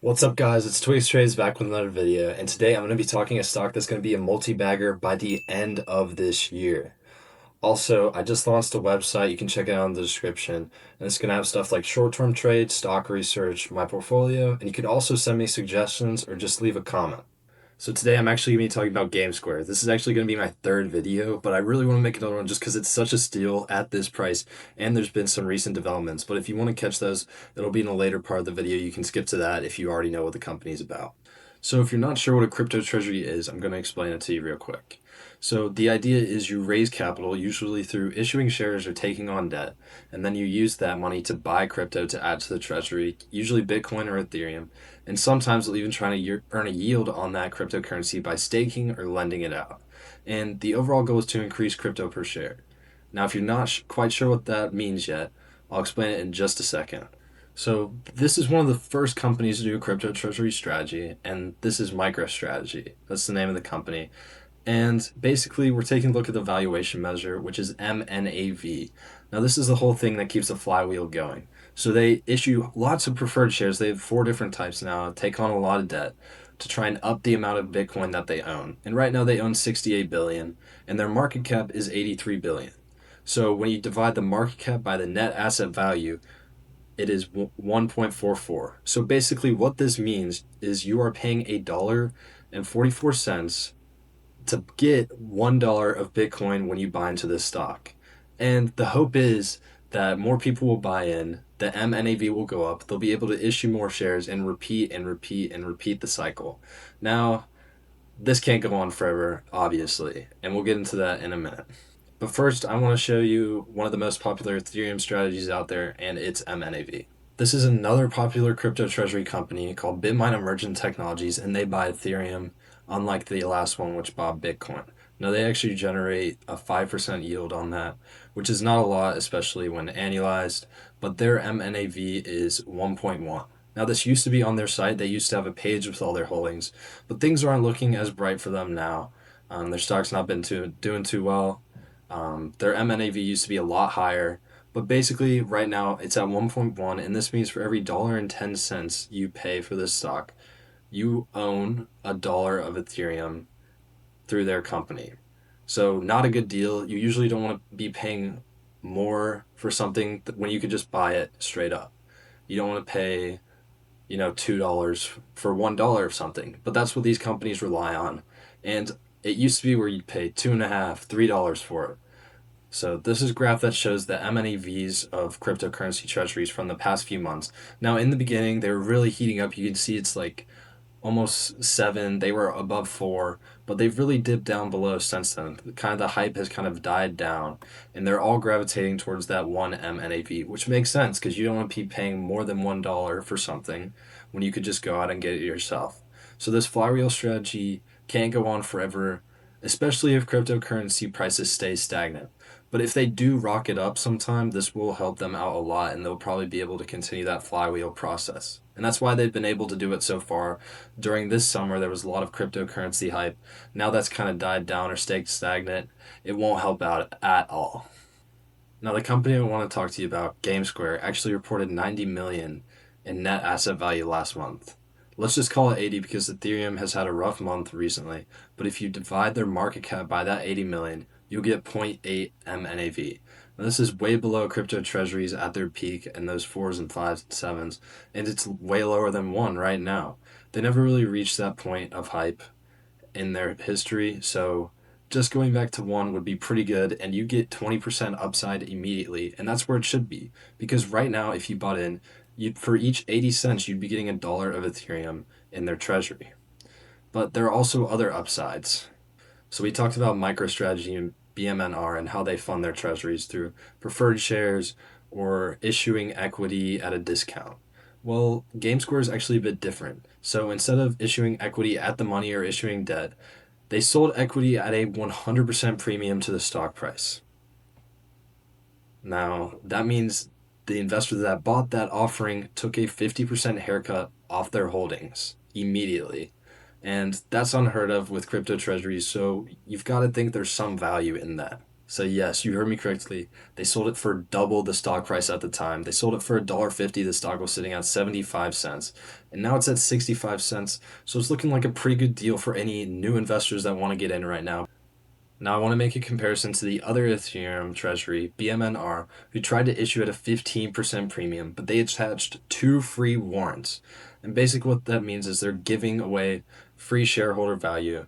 What's up, guys? It's Twigs Trades back with another video, and today I'm going to be talking a stock that's going to be a multi-bagger by the end of this year. Also, I just launched a website. You can check it out in the description, and it's going to have stuff like short-term trades, stock research, my portfolio, and you could also send me suggestions or just leave a comment. So today I'm actually going to be talking about Gamesquare. This is actually going to be my third video, but I really want to make another one just because it's such a steal at this price, and there's been some recent developments. But if you want to catch those, it'll be in a later part of the video. You can skip to that if you already know what the company's about. So if you're not sure what a crypto treasury is, I'm going to explain it to you real quick. So the idea is you raise capital usually through issuing shares or taking on debt, and then you use that money to buy crypto to add to the treasury, usually Bitcoin or Ethereum, and sometimes they'll even try to earn a yield on that cryptocurrency by staking or lending it out. And the overall goal is to increase crypto per share. Now, if you're not quite sure what that means yet, I'll explain it in just a second. So this is one of the first companies to do a crypto treasury strategy, and this is MicroStrategy. That's the name of the company. And basically, we're taking a look at the valuation measure, which is MNAV. Now, this is the whole thing that keeps the flywheel going. So they issue lots of preferred shares. They have four different types now, take on a lot of debt to try and up the amount of Bitcoin that they own. And right now they own 68 billion, and their market cap is 83 billion. So when you divide the market cap by the net asset value, it is 1.44. So basically, what this means is you are paying $1.44 to get $1 of Bitcoin when you buy into this stock. And the hope is that more people will buy in, the MNAV will go up, they'll be able to issue more shares and repeat and repeat and repeat the cycle. Now, this can't go on forever, obviously, and we'll get into that in a minute. But first, I want to show you one of the most popular Ethereum strategies out there, and it's MNAV. This is another popular crypto treasury company called Bitmine Emergent Technologies, and they buy Ethereum, unlike the last one, which bought Bitcoin. Now, they actually generate a 5% yield on that, which is not a lot, especially when annualized, but their MNAV is 1.1. Now, this used to be on their site. They used to have a page with all their holdings, but things aren't looking as bright for them now. Their stock's not been doing too well. Their MNAV used to be a lot higher, but basically right now it's at 1.1, and this means for every $1.10 you pay for this stock, you own $1 of Ethereum through their company. So not a good deal. You usually don't want to be paying more for something when you could just buy it straight up. You don't want to pay, $2 for $1 of something, but that's what these companies rely on. And it used to be where you'd pay $2.50, $3 for it. So this is a graph that shows the MNAVs of cryptocurrency treasuries from the past few months. Now, in the beginning, they were really heating up. You can see it's like almost 7. They were above 4, but they've really dipped down below since then. Kind of the hype has kind of died down, and they're all gravitating towards that 1 MNAV, which makes sense because you don't want to be paying more than $1 for something when you could just go out and get it yourself. So this flywheel strategy can't go on forever, especially if cryptocurrency prices stay stagnant. But if they do rocket up sometime, this will help them out a lot, and they'll probably be able to continue that flywheel process. And that's why they've been able to do it so far. During this summer, there was a lot of cryptocurrency hype. Now that's kind of died down or stayed stagnant. It won't help out at all. Now, the company I want to talk to you about, Gamesquare, actually reported 90 million in net asset value last month. Let's just call it 80 because Ethereum has had a rough month recently. But if you divide their market cap by that 80 million, you'll get 0.8 MNAV. Now, this is way below crypto treasuries at their peak and those 4s and 5s and 7s, and it's way lower than 1 right now. They never really reached that point of hype in their history, so just going back to 1 would be pretty good, and you get 20% upside immediately, and that's where it should be. Because right now, if you bought in, for each 80 cents, you'd be getting $1 of Ethereum in their treasury. But there are also other upsides. So we talked about MicroStrategy and BMNR and how they fund their treasuries through preferred shares or issuing equity at a discount. Well, GameSquare is actually a bit different. So instead of issuing equity at the money or issuing debt, they sold equity at a 100% premium to the stock price. Now, that means the investor that bought that offering took a 50% haircut off their holdings immediately. And that's unheard of with crypto treasuries, so you've got to think there's some value in that. So yes, you heard me correctly. They sold it for double the stock price at the time. They sold it for $1.50. The stock was sitting at 75 cents. And now it's at 65 cents. So it's looking like a pretty good deal for any new investors that want to get in right now. Now I want to make a comparison to the other Ethereum treasury, BMNR, who tried to issue at a 15% premium, but they attached two free warrants. And basically what that means is they're giving away free shareholder value,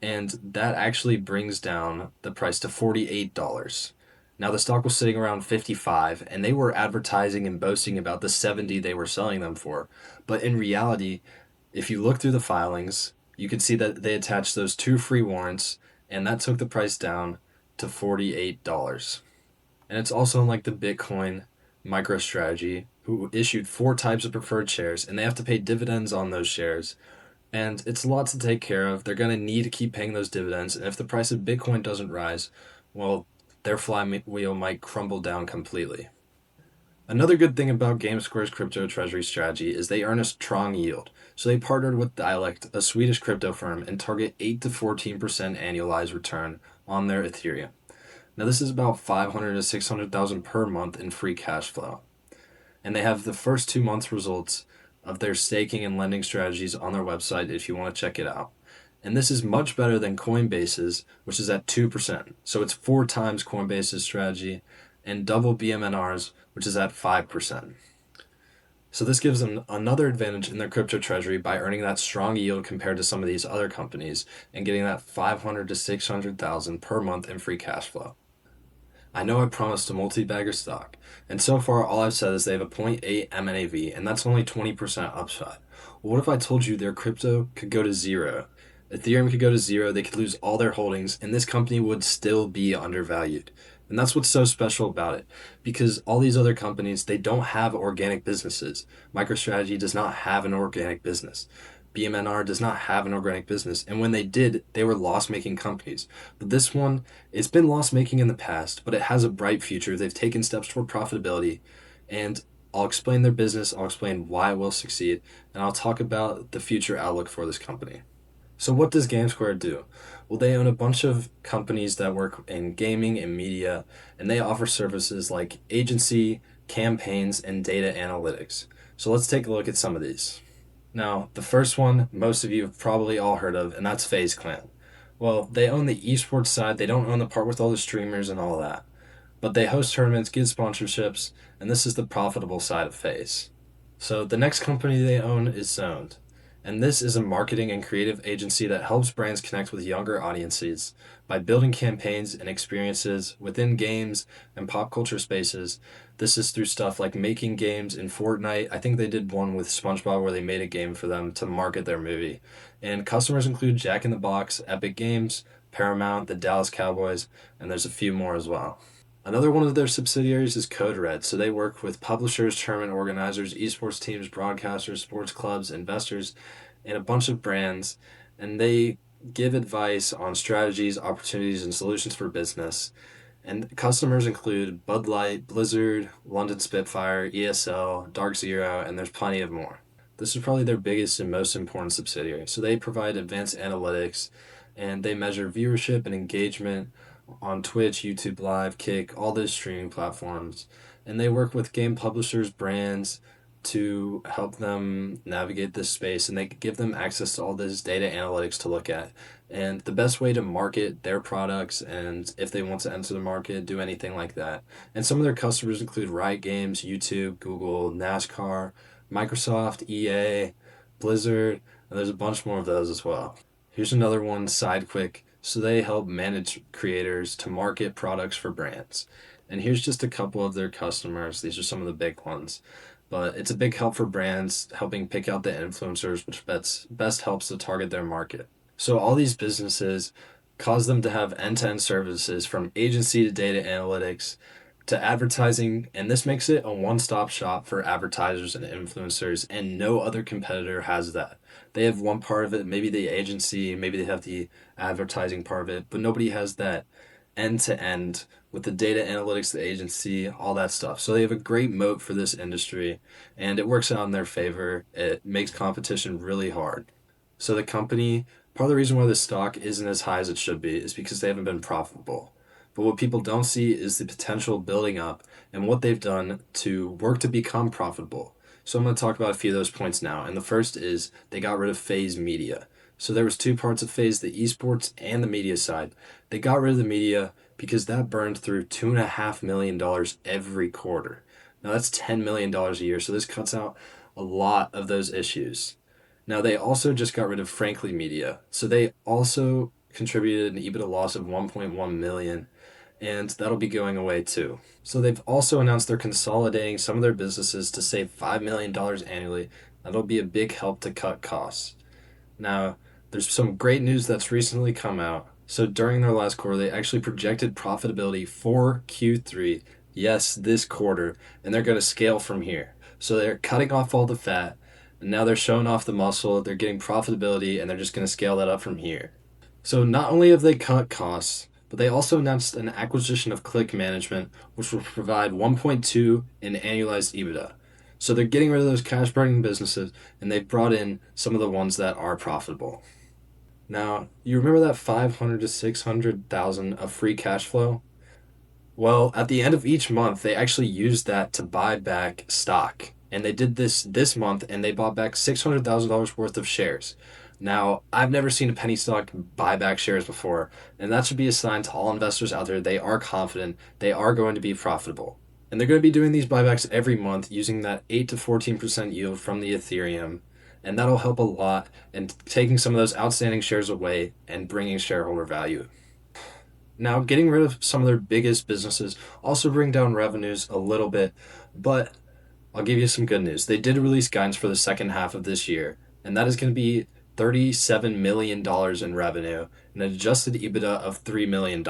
and that actually brings down the price to $48. Now the stock was sitting around 55 and they were advertising and boasting about the 70 they were selling them for. But in reality, if you look through the filings, you can see that they attached those two free warrants and that took the price down to $48. And it's also like the Bitcoin MicroStrategy who issued four types of preferred shares and they have to pay dividends on those shares, and it's a lot to take care of. They're going to need to keep paying those dividends. And if the price of Bitcoin doesn't rise, well, their flywheel might crumble down completely. Another good thing about Gamesquare's crypto treasury strategy is they earn a strong yield. So they partnered with Dialect, a Swedish crypto firm, and target 8 to 14% annualized return on their Ethereum. Now this is about 500 to 600,000 per month in free cash flow. And they have the first 2 months results of their staking and lending strategies on their website if you want to check it out. And this is much better than Coinbase's, which is at 2%. So it's four times Coinbase's strategy and double BMNR's, which is at 5%. So this gives them another advantage in their crypto treasury by earning that strong yield compared to some of these other companies and getting that 500 to 600,000 per month in free cash flow. I know I promised a multi-bagger stock, and so far all I've said is they have a zero point 0.8 MNAV, and that's only 20% upside. Well, what if I told you their crypto could go to zero? Ethereum could go to zero, they could lose all their holdings, and this company would still be undervalued. And that's what's so special about it, because all these other companies, they don't have organic businesses. MicroStrategy does not have an organic business. BMNR does not have an organic business, and when they did, they were loss-making companies. But this one, it's been loss-making in the past, but it has a bright future. They've taken steps toward profitability, and I'll explain their business, I'll explain why it will succeed, and I'll talk about the future outlook for this company. So what does Gamesquare do? Well, they own a bunch of companies that work in gaming and media, and they offer services like agency, campaigns, and data analytics. So let's take a look at some of these. Now, the first one most of you have probably all heard of, and that's FaZe Clan. Well, they own the esports side, they don't own the part with all the streamers and all that. But they host tournaments, get sponsorships, and this is the profitable side of FaZe. So the next company they own is Zoned. And this is a marketing and creative agency that helps brands connect with younger audiences by building campaigns and experiences within games and pop culture spaces. This is through stuff like making games in Fortnite. I think they did one with SpongeBob where they made a game for them to market their movie. And customers include Jack in the Box, Epic Games, Paramount, the Dallas Cowboys, and there's a few more as well. Another one of their subsidiaries is Code Red. So they work with publishers, tournament organizers, esports teams, broadcasters, sports clubs, investors, and a bunch of brands. And they give advice on strategies, opportunities, and solutions for business. And customers include Bud Light, Blizzard, London Spitfire, ESL, Dark Zero, and there's plenty of more. This is probably their biggest and most important subsidiary. So they provide advanced analytics and they measure viewership and engagement on Twitch, YouTube Live, Kick, all those streaming platforms. And they work with game publishers, brands to help them navigate this space, and they give them access to all this data analytics to look at. And the best way to market their products, and if they want to enter the market, do anything like that. And some of their customers include Riot Games, YouTube, Google, NASCAR, Microsoft, EA, Blizzard, and there's a bunch more of those as well. Here's another one, SideQuick. So they help manage creators to market products for brands. And here's just a couple of their customers. These are some of the big ones. But it's a big help for brands, helping pick out the influencers, which best helps to target their market. So all these businesses cause them to have end-to-end services from agency to data analytics to advertising, and this makes it a one-stop shop for advertisers and influencers, and no other competitor has that. They have one part of it, maybe the agency, maybe they have the advertising part of it, but nobody has that end-to-end with the data analytics, the agency, all that stuff. So they have a great moat for this industry, and it works out in their favor. It makes competition really hard. So the company, part of the reason why the stock isn't as high as it should be is because they haven't been profitable. But what people don't see is the potential building up and what they've done to work to become profitable. So I'm going to talk about a few of those points now. And the first is they got rid of phase media. So there was two parts of phase, the esports and the media side. They got rid of the media because that burned through $2.5 million every quarter. Now that's $10 million a year. So this cuts out a lot of those issues. Now they also just got rid of Frankly Media. So they also contributed an EBITDA loss of 1.1 million, and that'll be going away too. So they've also announced they're consolidating some of their businesses to save $5 million annually. That'll be a big help to cut costs. Now, there's some great news that's recently come out. So during their last quarter, they actually projected profitability for Q3, yes, this quarter, and they're going to scale from here. So they're cutting off all the fat, and now they're showing off the muscle, they're getting profitability, and they're just going to scale that up from here. So not only have they cut costs, but they also announced an acquisition of Click Management, which will provide 1.2 in annualized EBITDA. So they're getting rid of those cash burning businesses, and they've brought in some of the ones that are profitable. Now, you remember that 500 to 600,000 of free cash flow? Well, at the end of each month, they actually used that to buy back stock. And they did this month, and they bought back $600,000 worth of shares. Now, I've never seen a penny stock buy back shares before, and that should be a sign to all investors out there they are confident they are going to be profitable. And they're going to be doing these buybacks every month using that 8 to 14% yield from the Ethereum. And that'll help a lot in taking some of those outstanding shares away and bringing shareholder value. Now, getting rid of some of their biggest businesses also bring down revenues a little bit, but I'll give you some good news. They did release guidance for the second half of this year, and that is going to be $37 million in revenue and an adjusted EBITDA of $3 million.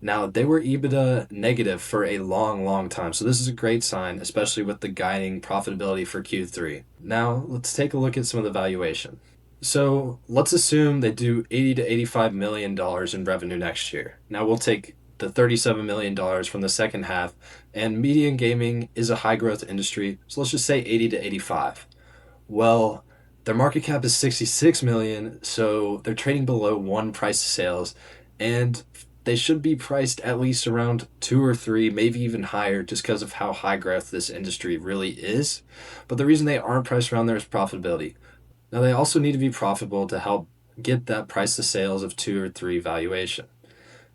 Now, they were EBITDA negative for a long, long time, so this is a great sign, especially with the guiding profitability for Q3. Now, let's take a look at some of the valuation. So let's assume they do $80 to $85 million in revenue next year. Now we'll take the $37 million from the second half, and media and gaming is a high growth industry, so let's just say 80 to 85. Well, their market cap is 66 million, so they're trading below one price to sales, and they should be priced at least around 2 or 3, maybe even higher, just because of how high growth this industry really is. But the reason they aren't priced around there is profitability. Now, they also need to be profitable to help get that price to sales of 2 or 3 valuation.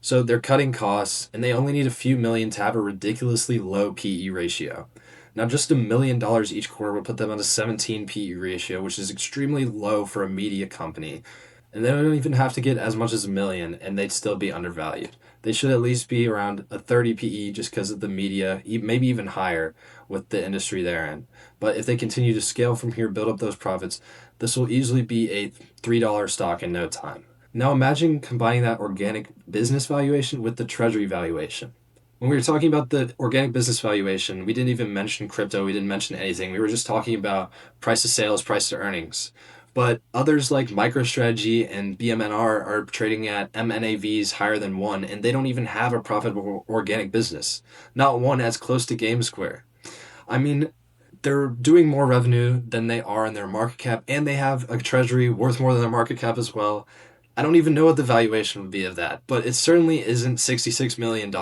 So they're cutting costs, and they only need a few million to have a ridiculously low PE ratio. Now, just $1 million each quarter would put them at a 17 PE ratio, which is extremely low for a media company. And they don't even have to get as much as a million, and they'd still be undervalued. They should at least be around a 30 PE just because of the media, maybe even higher with the industry they're in. But if they continue to scale from here, build up those profits, this will easily be a $3 stock in no time. Now imagine combining that organic business valuation with the treasury valuation. When we were talking about the organic business valuation, we didn't even mention crypto, we didn't mention anything. We were just talking about price to sales, price to earnings. But others like MicroStrategy and BMNR are trading at MNAVs higher than 1, and they don't even have a profitable organic business. Not one as close to Gamesquare. I mean, they're doing more revenue than they are in their market cap, and they have a treasury worth more than their market cap as well. I don't even know what the valuation would be of that, but it certainly isn't $66 million.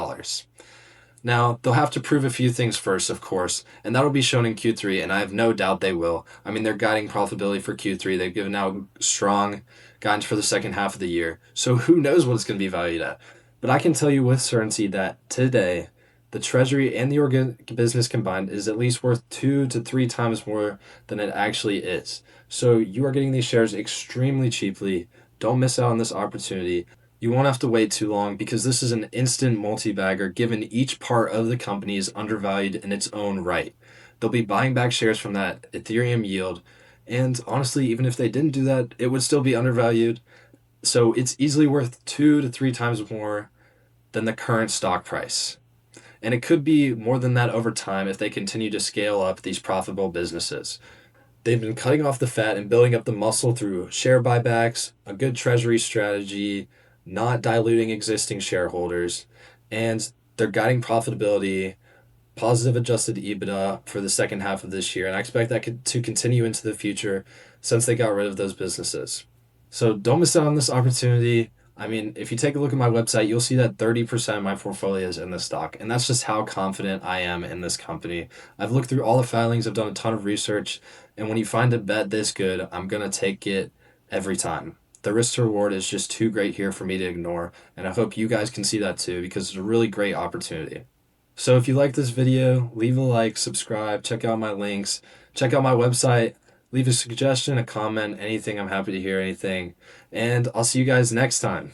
Now, they'll have to prove a few things first, of course, and that'll be shown in Q3, and I have no doubt they will. I mean, they're guiding profitability for Q3. They've given out strong guidance for the second half of the year, so who knows what it's going to be valued at. But I can tell you with certainty that today, the treasury and the organic business combined is at least worth 2 to 3 times more than it actually is. So you are getting these shares extremely cheaply. Don't miss out on this opportunity. You won't have to wait too long because this is an instant multi-bagger given each part of the company is undervalued in its own right. They'll be buying back shares from that Ethereum yield, and honestly, even if they didn't do that, it would still be undervalued. So it's easily worth 2 to 3 times more than the current stock price. And it could be more than that over time if they continue to scale up these profitable businesses. They've been cutting off the fat and building up the muscle through share buybacks, a good treasury strategy, not diluting existing shareholders, and they're guiding profitability, positive adjusted EBITDA for the second half of this year. And I expect that to continue into the future since they got rid of those businesses. So don't miss out on this opportunity. I mean, if you take a look at my website, you'll see that 30% of my portfolio is in this stock. And that's just how confident I am in this company. I've looked through all the filings, I've done a ton of research. And when you find a bet this good, I'm going to take it every time. The risk to reward is just too great here for me to ignore. And I hope you guys can see that too because it's a really great opportunity. So if you like this video, leave a like, subscribe, check out my links, check out my website, leave a suggestion, a comment, anything. I'm happy to hear anything. And I'll see you guys next time.